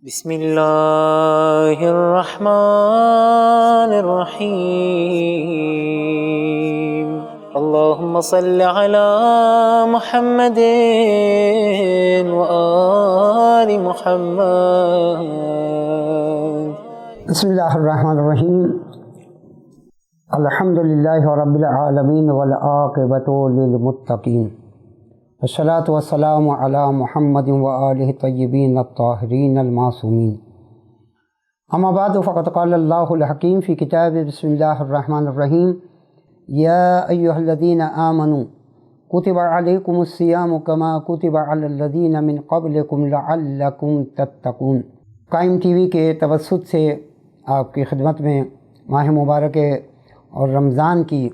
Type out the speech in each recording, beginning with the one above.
بسم اللہ الرحمن الرحیم اللہم صل علی محمد وآل محمد۔ بسم اللہ الرحمن الرحیم الحمد للہ رب العالمین والعاقبۃ للمتقین والصلاۃ والسلام علی محمد وآلہ الطیبین الطاہرین المعصومین۔ اما بعد فقد قال اللہ الحکیم فی کتاب بسم اللہ الرحمن الرحیم یا ایہا الذین آمنوا کتب علیکم الصیام کما کتب علی الذین من قبلکم لعلکم تتقون۔ قائم ٹی وی کے توسط سے آپ کی خدمت میں ماہ مبارک اور رمضان کے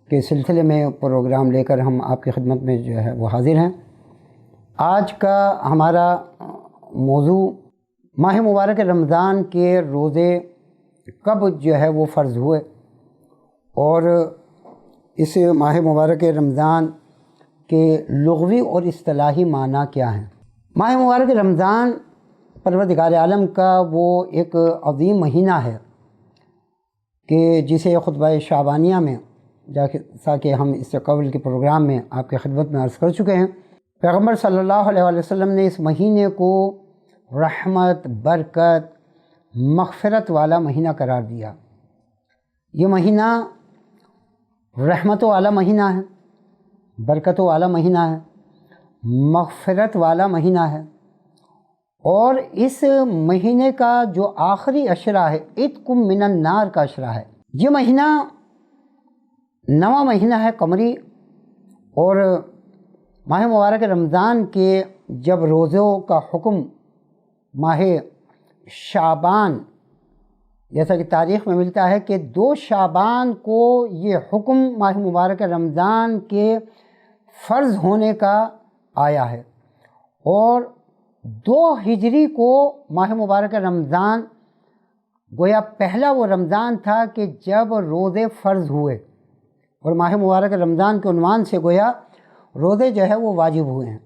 سلسلے میں پروگرام لے کر ہم آپ کی خدمت میں جو ہے وہ حاضر ہیں۔ آج کا ہمارا موضوع ماہ مبارک رمضان کے روزے کب جو ہے وہ فرض ہوئے اور اس ماہ مبارک رمضان کے لغوی اور اصطلاحی معنی کیا ہیں۔ ماہ مبارک رمضان پروردگار عالم کا وہ ایک عظیم مہینہ ہے کہ جسے خطبہ شعبانیہ میں جیسا کہ ہم اس سے قبل کے پروگرام میں آپ کی خدمت میں عرض کر چکے ہیں، پیغمبر صلی اللہ علیہ وسلم نے اس مہینے کو رحمت، برکت، مغفرت والا مہینہ قرار دیا۔ یہ مہینہ رحمت والا مہینہ ہے، برکت والا مہینہ ہے، مغفرت والا مہینہ ہے، اور اس مہینے کا جو آخری عشرہ ہے عتق من النار کا عشرہ ہے۔ یہ مہینہ نواں مہینہ ہے قمری، اور ماہ مبارک رمضان کے جب روزوں کا حکم ماہ شعبان جیسا کہ تاریخ میں ملتا ہے کہ 2 شعبان کو یہ حکم ماہ مبارک رمضان کے فرض ہونے کا آیا ہے، اور 2 ہجری کو ماہ مبارک رمضان گویا پہلا وہ رمضان تھا کہ جب روزے فرض ہوئے، اور ماہ مبارک رمضان کے عنوان سے گویا روزے جو ہے وہ واجب ہوئے ہیں۔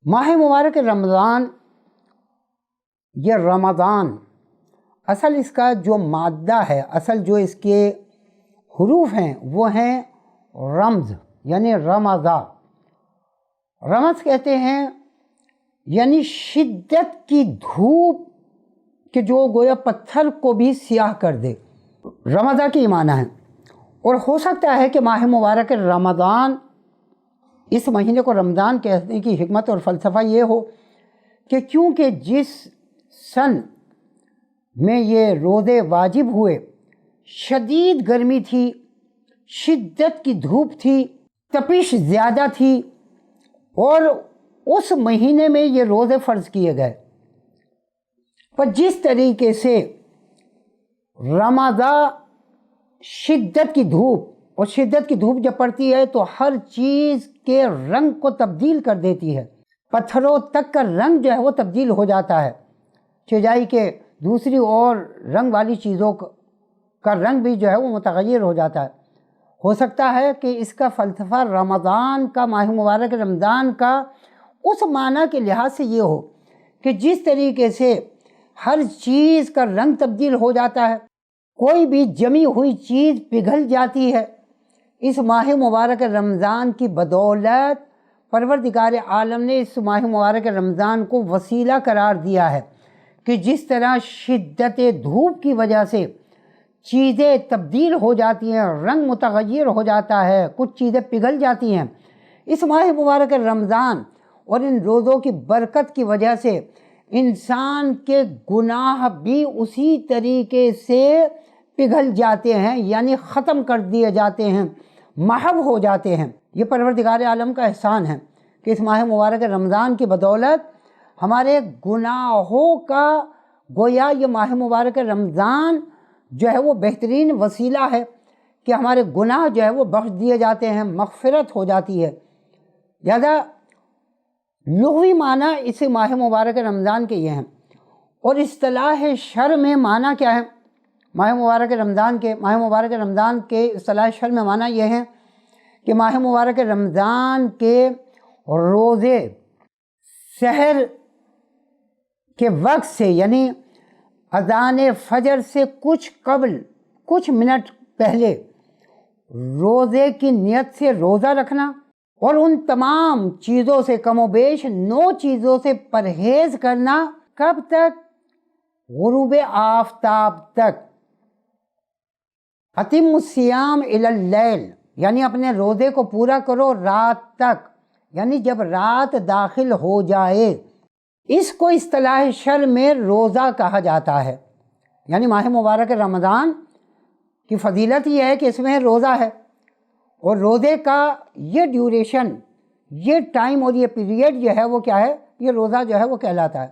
ماہ مبارک رمضان، یہ رمضان اصل اس کا جو مادہ ہے، اصل جو اس کے حروف ہیں وہ ہیں رمز، یعنی رمضا۔ رمز کہتے ہیں یعنی شدت کی دھوپ کہ جو گویا پتھر کو بھی سیاہ کر دے، رمضا کی معنی ہے۔ اور ہو سکتا ہے کہ ماہ مبارک رمضان، اس مہینے کو رمضان کہنے کی حکمت اور فلسفہ یہ ہو کہ کیونکہ جس سن میں یہ روزے واجب ہوئے شدید گرمی تھی، شدت کی دھوپ تھی، تپش زیادہ تھی، اور اس مہینے میں یہ روزے فرض کیے گئے۔ پر جس طریقے سے رمضان شدت کی دھوپ، اور شدت کی دھوپ جب پڑتی ہے تو ہر چیز کے رنگ کو تبدیل کر دیتی ہے، پتھروں تک کا رنگ جو ہے وہ تبدیل ہو جاتا ہے، چجائی کے دوسری اور رنگ والی چیزوں کا رنگ بھی جو ہے وہ متغیر ہو جاتا ہے۔ ہو سکتا ہے کہ اس کا فلسفہ رمضان کا، ماہ مبارک رمضان کا اس معنی کے لحاظ سے یہ ہو کہ جس طریقے سے ہر چیز کا رنگ تبدیل ہو جاتا ہے، کوئی بھی جمی ہوئی چیز پگھل جاتی ہے، اس ماہ مبارک رمضان کی بدولت پروردگار عالم نے اس ماہ مبارک رمضان کو وسیلہ قرار دیا ہے کہ جس طرح شدت دھوپ کی وجہ سے چیزیں تبدیل ہو جاتی ہیں، رنگ متغیر ہو جاتا ہے، کچھ چیزیں پگھل جاتی ہیں، اس ماہ مبارک رمضان اور ان روزوں کی برکت کی وجہ سے انسان کے گناہ بھی اسی طریقے سے پگھل جاتے ہیں، یعنی ختم کر دیے جاتے ہیں، محو ہو جاتے ہیں۔ یہ پروردگار عالم کا احسان ہے کہ اس ماہ مبارک رمضان کی بدولت ہمارے گناہوں کا گویا یہ ماہ مبارک رمضان جو ہے وہ بہترین وسیلہ ہے کہ ہمارے گناہ جو ہے وہ بخش دیے جاتے ہیں، مغفرت ہو جاتی ہے۔ لہذا لغوی معنی اس ماہ مبارک رمضان کے یہ ہیں، اور اصطلاح شرع میں معنی کیا ہے ماہ مبارک رمضان کے اصطلاح شرع میں معنی یہ ہے کہ ماہ مبارک رمضان کے روزے سحر کے وقت سے، یعنی اذان فجر سے کچھ قبل، کچھ منٹ پہلے روزے کی نیت سے روزہ رکھنا، اور ان تمام چیزوں سے کم و بیش 9 چیزوں سے پرہیز کرنا. کب تک؟ غروب آفتاب تک. اتم الصیام الی اللیل، یعنی اپنے روزے کو پورا کرو رات تک، یعنی جب رات داخل ہو جائے. اس کو اصطلاح شرع میں روزہ کہا جاتا ہے. یعنی ماہ مبارک رمضان کی فضیلت یہ ہے کہ اس میں روزہ ہے، اور روزے کا یہ ڈیوریشن، یہ ٹائم اور یہ پیریڈ جو ہے وہ کیا ہے؟ یہ روزہ جو ہے وہ کہلاتا ہے.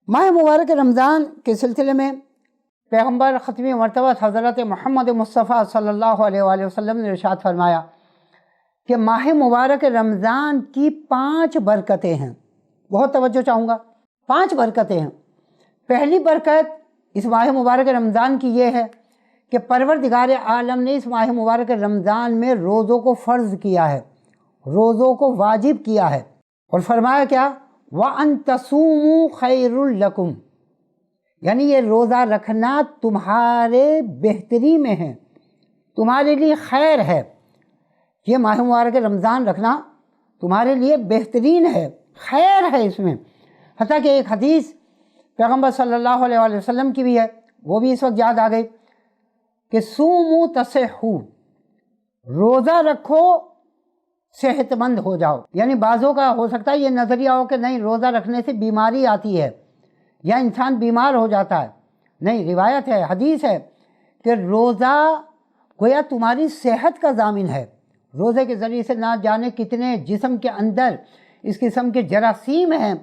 ماہ مبارک رمضان کے سلسلے میں پیغمبر ختمی مرتبہ حضرت محمد مصطفیٰ صلی اللہ علیہ وآلہ وسلم نے ارشاد فرمایا کہ ماہ مبارک رمضان کی 5 برکتیں ہیں. بہت توجہ چاہوں گا. 5 برکتیں ہیں. پہلی برکت اس ماہ مبارک رمضان کی یہ ہے کہ پروردگار عالم نے اس ماہ مبارک رمضان میں روزوں کو فرض کیا ہے، روزوں کو واجب کیا ہے، اور فرمایا کیا؟ وَأَن تَصُومُوا خَيْرٌ لَكُمْ، یعنی یہ روزہ رکھنا تمہارے بہتری میں ہے، تمہارے لیے خیر ہے. یہ ماہ مبارک رمضان رکھنا تمہارے لیے بہترین ہے، خیر ہے اس میں. حتیٰ کہ ایک حدیث پیغمبر صلی اللہ علیہ وآلہ وسلم کی بھی ہے، وہ بھی اس وقت یاد آ گئی کہ سومو تصحو، روزہ رکھو صحت مند ہو جاؤ. یعنی بعضوں کا ہو سکتا ہے یہ نظریہ ہو کہ نہیں، روزہ رکھنے سے بیماری آتی ہے یا انسان بیمار ہو جاتا ہے. نہیں، روایت ہے، حدیث ہے کہ روزہ گویا تمہاری صحت کا ضامن ہے. روزے کے ذریعے سے نہ جانے کتنے جسم کے اندر اس قسم کے جراثیم ہیں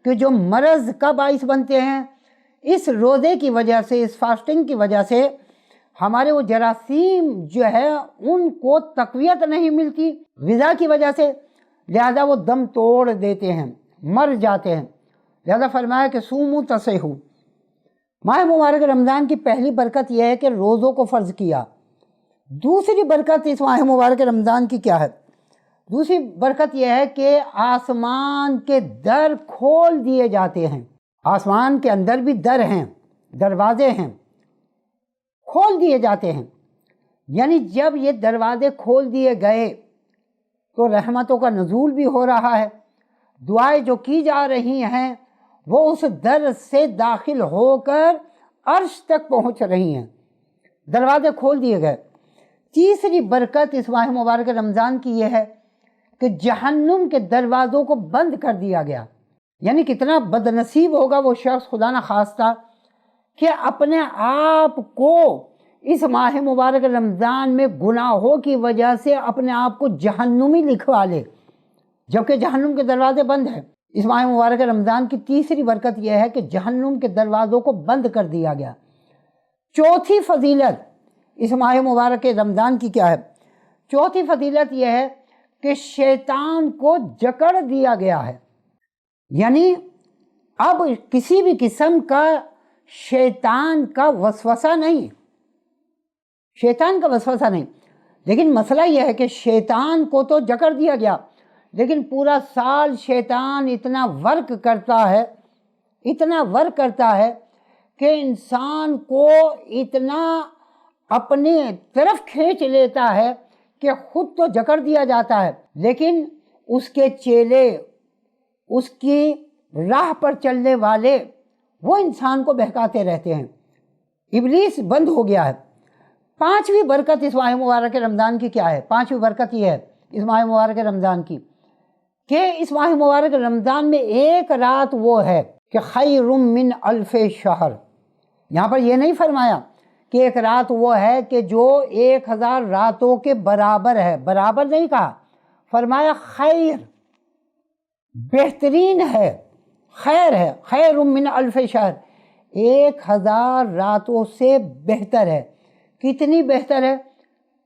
کہ جو مرض کا باعث بنتے ہیں. اس روزے کی وجہ سے، اس فاسٹنگ کی وجہ سے ہمارے وہ جراثیم جو ہے ان کو تقویت نہیں ملتی غذا کی وجہ سے، لہذا وہ دم توڑ دیتے ہیں، مر جاتے ہیں. لہذا فرمایا کہ سومو تصحو. ماہ مبارک رمضان کی پہلی برکت یہ ہے کہ روزوں کو فرض کیا. دوسری برکت اس ماہ مبارک رمضان کی کیا ہے؟ دوسری برکت یہ ہے کہ آسمان کے در کھول دیے جاتے ہیں. آسمان کے اندر بھی در ہیں، دروازے ہیں، کھول دیے جاتے ہیں. یعنی جب یہ دروازے کھول دیے گئے تو رحمتوں کا نزول بھی ہو رہا ہے. دعائیں جو کی جا رہی ہیں وہ اس در سے داخل ہو کر عرش تک پہنچ رہی ہیں. دروازے کھول دیے گئے. تیسری برکت اس ماہ مبارک رمضان کی یہ ہے کہ جہنم کے دروازوں کو بند کر دیا گیا. یعنی کتنا بد نصیب ہوگا وہ شخص، خدا نہ خواستہ، کہ اپنے آپ کو اس ماہ مبارک رمضان میں گناہوں کی وجہ سے اپنے آپ کو جہنمی لکھوا لے، جبکہ جہنم کے دروازے بند ہیں. اس ماہ مبارک رمضان کی تیسری برکت یہ ہے کہ جہنم کے دروازوں کو بند کر دیا گیا. چوتھی فضیلت اس ماہ مبارک رمضان کی کیا ہے؟ چوتھی فضیلت یہ ہے کہ شیطان کو جکڑ دیا گیا ہے. یعنی اب کسی بھی قسم کا شیطان کا وسوسہ نہیں، شیطان کا وسوسہ نہیں. لیکن مسئلہ یہ ہے کہ شیطان کو تو جکڑ دیا گیا، لیکن پورا سال شیطان اتنا ورک کرتا ہے کہ انسان کو اتنا اپنے طرف کھینچ لیتا ہے کہ خود تو جکڑ دیا جاتا ہے، لیکن اس کے چیلے، اس کی راہ پر چلنے والے، وہ انسان کو بہکاتے رہتے ہیں. ابلیس بند ہو گیا ہے. پانچویں برکت اس ماہ مبارک رمضان کی کیا ہے؟ پانچویں برکت یہ ہے اس ماہ مبارک رمضان کی کہ اس ماہ مبارک رمضان میں ایک رات وہ ہے کہ خیر من الف شہر. یہاں پر یہ نہیں فرمایا کہ ایک رات وہ ہے کہ جو 1000 راتوں کے برابر ہے، برابر نہیں کہا، فرمایا خیر، بہترین ہے، خیر ہے. خیر من الف شہر، 1000 راتوں سے بہتر ہے. کتنی بہتر ہے؟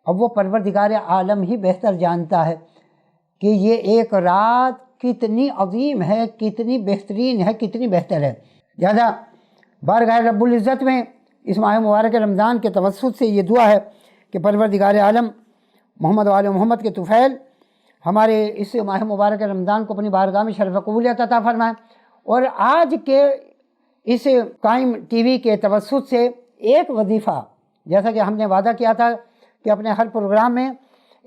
اب وہ پروردگار عالم ہی بہتر جانتا ہے کہ یہ ایک رات کتنی عظیم ہے، کتنی بہترین ہے، کتنی بہتر ہے. لہذا بارگاہ رب العزت میں اس ماہ مبارک رمضان کے توسط سے یہ دعا ہے کہ پروردگار عالم محمد و آل محمد کے طفیل ہمارے اس ماہ مبارک رمضان کو اپنی بارگاہ میں شرف قبولیت عطا فرمائیں، اور آج کے اس قائم ٹی وی کے توسط سے ایک وظیفہ، جیسا کہ ہم نے وعدہ کیا تھا کہ اپنے ہر پروگرام میں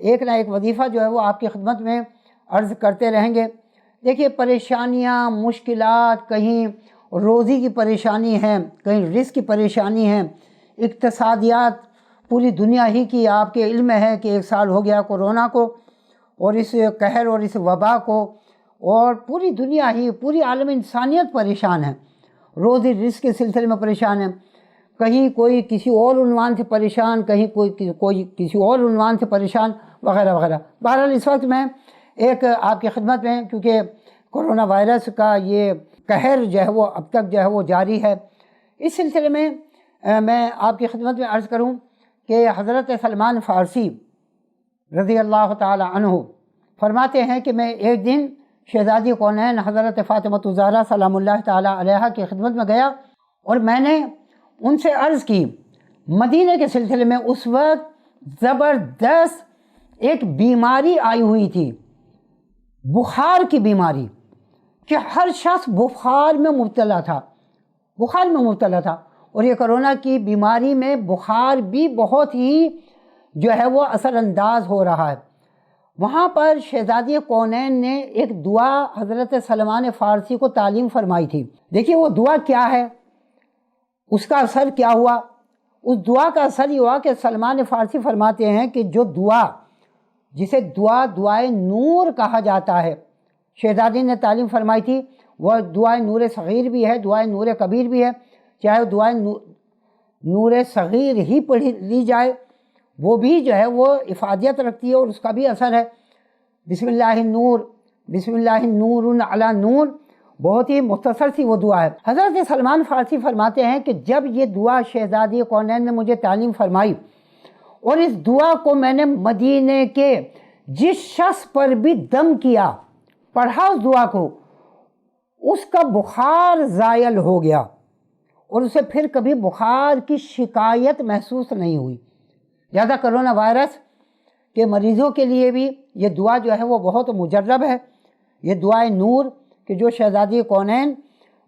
ایک نہ ایک وظیفہ جو ہے وہ آپ کی خدمت میں عرض کرتے رہیں گے۔ دیکھیے پریشانیاں، مشکلات، کہیں روزی کی پریشانی ہے، کہیں رزق کی پریشانی ہے، اقتصادیات پوری دنیا ہی کی آپ کے علم ہے کہ 1 سال ہو گیا کورونا کو اور اس قہر اور اس وبا کو، اور پوری دنیا ہی، پوری عالم انسانیت پریشان ہے، روزی رزق کے سلسلے میں پریشان ہے، کہیں کوئی کسی اور عنوان سے پریشان، کہیں کوئی کسی اور عنوان سے پریشان، وغیرہ وغیرہ۔ بہرحال اس وقت میں ایک آپ کی خدمت میں، کیونکہ کرونا وائرس کا یہ قہر جو ہے وہ اب تک جو ہے وہ جاری ہے، اس سلسلے میں میں آپ کی خدمت میں عرض کروں کہ حضرت سلمان فارسی رضی اللہ تعالی عنہ فرماتے ہیں کہ میں ایک دن شہزادی کونین حضرت فاطمہ الزہرا سلام اللہ تعالی علیہا کی خدمت میں گیا اور میں نے ان سے عرض کی مدینہ کے سلسلے میں۔ اس وقت زبردست ایک بیماری آئی ہوئی تھی، بخار کی بیماری، کہ ہر شخص بخار میں مبتلا تھا، بخار میں مبتلا تھا، اور یہ کرونا کی بیماری میں بخار بھی بہت ہی جو ہے وہ اثر انداز ہو رہا ہے۔ وہاں پر شہزادی کونین نے ایک دعا حضرت سلمان فارسی کو تعلیم فرمائی تھی۔ دیکھیے وہ دعا کیا ہے، اس کا اثر کیا ہوا۔ اس دعا کا اثر یہ ہوا کہ سلمان فارسی فرماتے ہیں کہ جو دعا، جسے دعائے نور کہا جاتا ہے، شہزادی نے تعلیم فرمائی تھی، وہ دعائے نور صغیر بھی ہے، دعائے نور کبیر بھی ہے، چاہے دعائے نور صغیر ہی پڑھی لی جائے وہ بھی جو ہے وہ افادیت رکھتی ہے اور اس کا بھی اثر ہے۔ بسم اللہ النور، بسم اللہ نور علی نور، بہت ہی مختصر سی وہ دعا ہے۔ حضرت سلمان فارسی فرماتے ہیں کہ جب یہ دعا شہزادی کونین نے مجھے تعلیم فرمائی اور اس دعا کو میں نے مدینے کے جس شخص پر بھی دم کیا، پڑھا اس دعا کو، اس کا بخار زائل ہو گیا اور اسے پھر کبھی بخار کی شکایت محسوس نہیں ہوئی۔ لہذا کرونا وائرس کے مریضوں کے لیے بھی یہ دعا جو ہے وہ بہت مجرب ہے، یہ دعائے نور کہ جو شہزادی کونین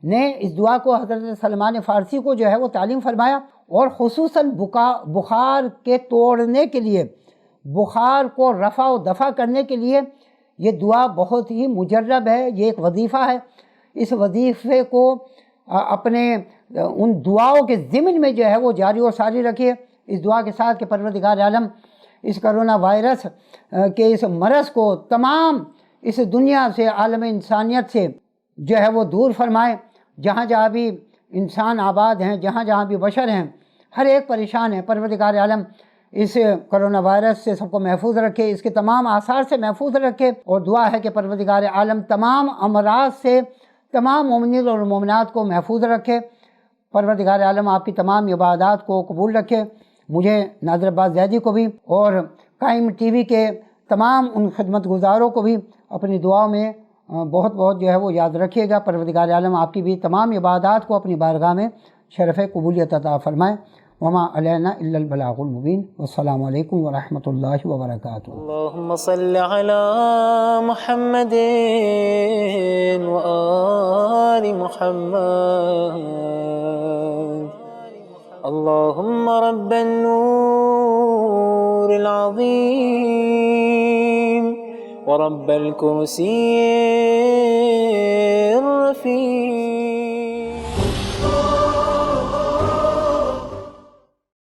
نے اس دعا کو حضرت سلمان فارسی کو جو ہے وہ تعلیم فرمایا، اور خصوصاً بخار کے توڑنے کے لیے، بخار کو رفع و دفع کرنے کے لیے یہ دعا بہت ہی مجرب ہے، یہ ایک وظیفہ ہے۔ اس وظیفے کو اپنے ان دعاؤں کے ضمن میں جو ہے وہ جاری و ساری رکھیے، اس دعا کے ساتھ کہ پروردگار عالم اس کرونا وائرس کے اس مرض کو تمام اس دنیا سے، عالم انسانیت سے جو ہے وہ دور فرمائے۔ جہاں جہاں بھی انسان آباد ہیں، جہاں جہاں بھی بشر ہیں، ہر ایک پریشان ہے، پروردگار عالم اس کرونا وائرس سے سب کو محفوظ رکھے، اس کے تمام آثار سے محفوظ رکھے، اور دعا ہے کہ پروردگار عالم تمام امراض سے تمام مومنین اور مومنات کو محفوظ رکھے۔ پروردگار عالم آپ کی تمام عبادات کو قبول رکھے، مجھے ناظر عباس زیدی کو بھی اور قائم ٹی وی کے تمام ان خدمت گزاروں کو بھی اپنی دعاؤں میں بہت بہت جو ہے وہ یاد رکھیے گا۔ پروردگار عالم آپ کی بھی تمام عبادات کو اپنی بارگاہ میں شرف قبولیت عطا فرمائے۔ وما علینا الا البلاغ المبین۔ والسلام علیکم ورحمۃ اللہ وبرکاتہ۔ اللهم صل على محمد وآل محمد، اللهم رب النور العظيم ورب الكرسي الرفيع